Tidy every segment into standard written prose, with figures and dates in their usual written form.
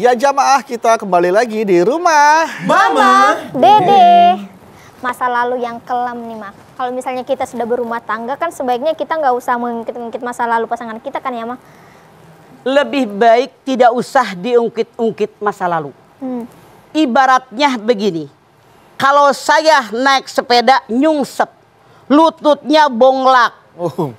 Ya jamaah, kita kembali lagi di rumah Mama Dede. Masa lalu yang kelam nih, Mak. Kalau misalnya kita sudah berumah tangga kan sebaiknya kita nggak usah mengungkit-ungkit masa lalu pasangan kita kan ya, Mak? Lebih baik tidak usah diungkit-ungkit masa lalu. Ibaratnya begini, kalau saya naik sepeda nyungsep, lututnya bonglak,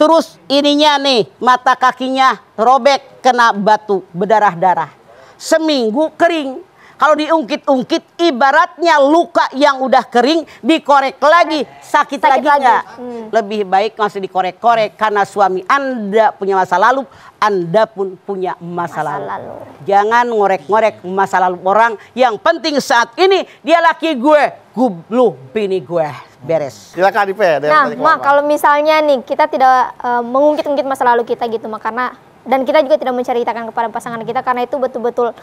terus ininya nih mata kakinya robek kena batu berdarah-darah. Seminggu kering. Kalau diungkit-ungkit ibaratnya luka yang udah kering dikorek lagi sakit lagi enggak? Lebih baik masih dikorek-korek karena suami Anda punya masa lalu, Anda pun punya masa lalu. Jangan ngorek-ngorek masa lalu orang. Yang penting saat ini dia laki gue, lu bini gue. Beres. Silakan Ipe. Nah, Mak, kalau misalnya nih kita tidak mengungkit-ungkit masa lalu kita gitu, Mak, karena dan kita juga tidak menceritakan kepada pasangan kita karena itu betul-betul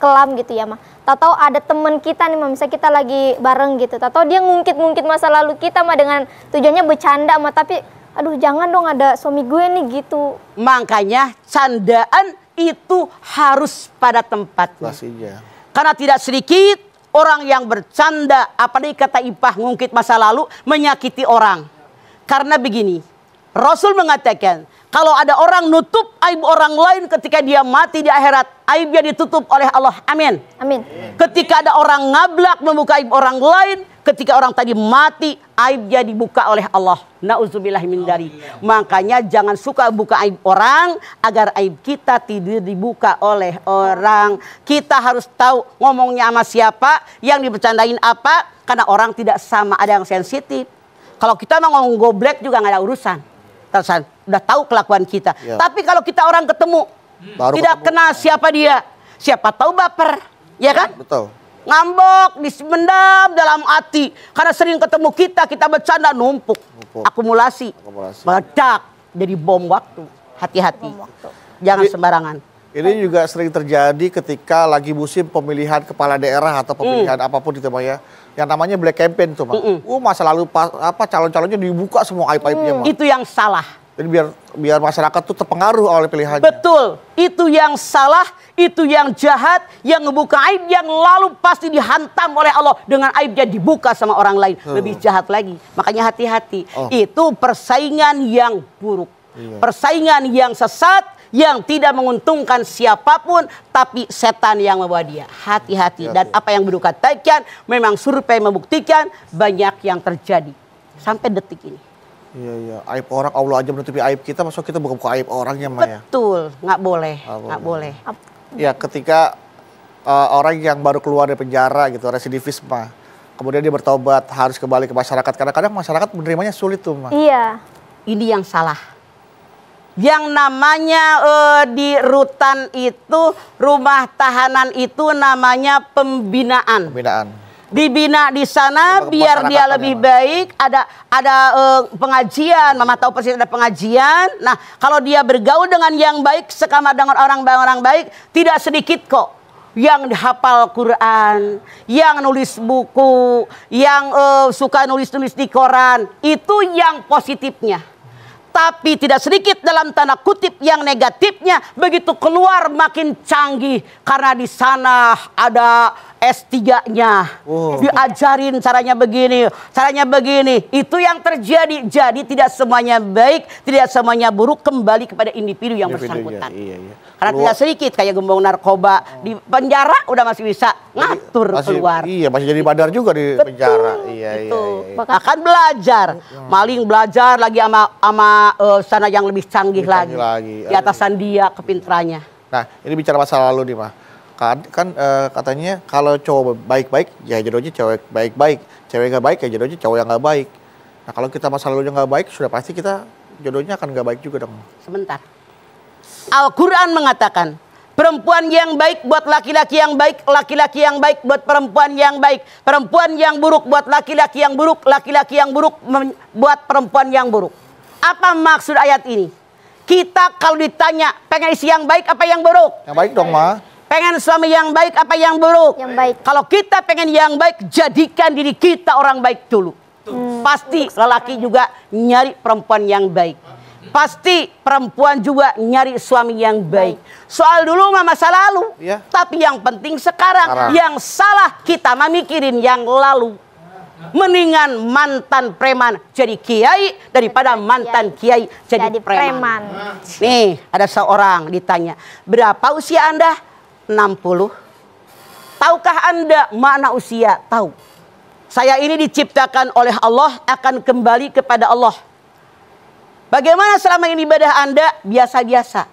kelam gitu ya, Mak. Tahu-tahu ada teman kita nih, Mak, misalnya kita lagi bareng gitu, tahu-tahu dia ngungkit-ngungkit masa lalu kita, Mak, dengan tujuannya bercanda, Mak, tapi aduh jangan dong ada suami gue nih gitu. Makanya candaan itu harus pada tempatnya. Pastinya. Karena tidak sedikit orang yang bercanda, apalagi kata Ipah ngungkit masa lalu menyakiti orang. Karena begini, Rasul mengatakan kalau ada orang nutup aib orang lain ketika dia mati di akhirat, aibnya ditutup oleh Allah. Amin. Amin. Ketika ada orang ngablak membuka aib orang lain, ketika orang tadi mati, aibnya dibuka oleh Allah. Nauzubillah min dzalik. Makanya jangan suka buka aib orang agar aib kita tidak dibuka oleh orang. Kita harus tahu ngomongnya sama siapa, yang dibercandain apa, karena orang tidak sama, ada yang sensitif. Kalau kita mau ngomong goblek juga nggak ada urusan. Terus udah tahu kelakuan kita. Ya. Tapi kalau kita orang ketemu, tidak kenal siapa dia, siapa tahu baper, ya kan? Betul. Ngambek, dismendam dalam hati. Karena sering ketemu kita bercanda numpuk. Akumulasi. Meledak jadi bom waktu. Hati-hati. Jangan sembarangan. Ini juga sering terjadi ketika lagi musim pemilihan kepala daerah atau pemilihan apapun itu, Mak, ya. Yang namanya black campaign tuh, Mak. Masa lalu calon-calonnya dibuka semua aib-aibnya, Mak. Itu yang salah. Jadi biar masyarakat tuh terpengaruh oleh pilihannya. Betul. Itu yang salah, itu yang jahat, yang ngebuka aib yang lalu pasti dihantam oleh Allah dengan aibnya dibuka sama orang lain. Lebih jahat lagi. Makanya hati-hati. Itu persaingan yang buruk. Persaingan yang sesat, yang tidak menguntungkan siapapun, tapi setan yang membawa dia. Hati-hati. Dan apa yang Bro katakan, memang survei membuktikan banyak yang terjadi. Sampai detik ini. Iya. Aib orang, Allah aja menutupi aib kita, maksud kita buka aib orangnya, Mak, ya? Betul. Nggak boleh. Nggak boleh. Ya, ketika orang yang baru keluar dari penjara gitu, residivis, Mak, kemudian dia bertobat, harus kembali ke masyarakat. Kadang-kadang masyarakat menerimanya sulit tuh, Mak. Iya. Ini yang salah. Yang namanya di rutan itu, rumah tahanan itu namanya pembinaan. Dibina di sana biar dia lebih baik. Ada pengajian, Mama tahu persis ada pengajian. Nah, kalau dia bergaul dengan yang baik, sekamar dengan orang baik, tidak sedikit kok yang hafal Quran, yang nulis buku, yang suka nulis-nulis di koran. Itu yang positifnya. Tapi tidak sedikit dalam tanda kutip yang negatifnya. Begitu keluar makin canggih. Karena di sana ada S3-nya. Diajarin caranya begini, caranya begini. Itu yang terjadi. Jadi tidak semuanya baik, tidak semuanya buruk, kembali kepada individu yang bersangkutan. Karena tidak sedikit kayak gembong narkoba di penjara udah masih bisa ngatur keluar. Iya, masih jadi bandar juga di penjara. Iya. Akan belajar, maling belajar lagi sama sana yang lebih canggih lagi. Di atasan dia kepintarannya. Nah, ini bicara masa lalu nih, Mah. Kan katanya kalau cowok baik-baik ya jodohnya cewek baik-baik, cewek nggak baik ya jodohnya cowok yang nggak baik. Nah, kalau kita masa lalunya nggak baik, sudah pasti kita jodohnya akan nggak baik juga dong. Sebentar. Al-Quran mengatakan perempuan yang baik buat laki-laki yang baik, laki-laki yang baik buat perempuan yang baik, perempuan yang buruk buat laki-laki yang buruk, laki-laki yang buruk buat perempuan yang buruk. Apa maksud ayat ini? Kita kalau ditanya pengen istri yang baik apa yang buruk? Yang baik dong, Ma. Pengen suami yang baik apa yang buruk? Yang baik. Kalau kita pengen yang baik, jadikan diri kita orang baik dulu. Pasti lelaki juga nyari perempuan yang baik. Pasti perempuan juga nyari suami yang baik. Soal dulu mah masa lalu. Ya. Tapi yang penting sekarang. Yang salah kita mah mikirin yang lalu. Mendingan mantan preman jadi kiai daripada mantan kiai jadi preman. Nih, ada seorang ditanya, berapa usia Anda? 60. Tahukah Anda makna usia? Tahu. Saya ini diciptakan oleh Allah, akan kembali kepada Allah. Bagaimana selama ini ibadah Anda? Biasa-biasa.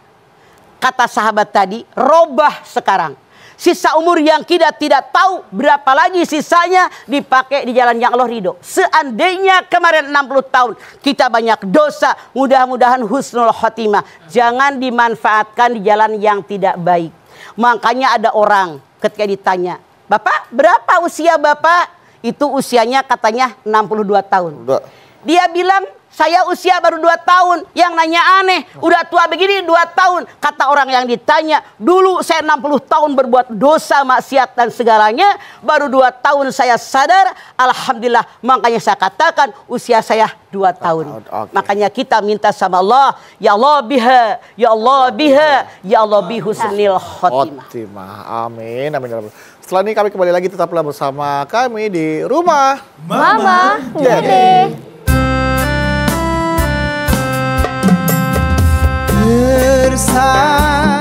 Kata sahabat tadi, robah sekarang. Sisa umur yang kita tidak tahu berapa lagi sisanya dipakai di jalan yang Allah ridho. Seandainya kemarin 60 tahun kita banyak dosa, mudah-mudahan husnul khotimah. Jangan dimanfaatkan di jalan yang tidak baik. Makanya ada orang ketika ditanya, Bapak berapa usia Bapak? Itu usianya katanya 62 tahun. Dia bilang, saya usia baru 2 tahun. Yang nanya aneh, udah tua begini 2 tahun. Kata orang yang ditanya, dulu saya 60 tahun berbuat dosa, maksiat dan segalanya. Baru 2 tahun saya sadar, alhamdulillah. Makanya saya katakan usia saya 2 tahun. Makanya kita minta sama Allah, ya Allah biha, ya Allah biha, ya Allah bihusnil khotimah. Amin, amin. Setelah ini kami kembali lagi, tetaplah bersama kami di Rumah Mama Dede. Bersama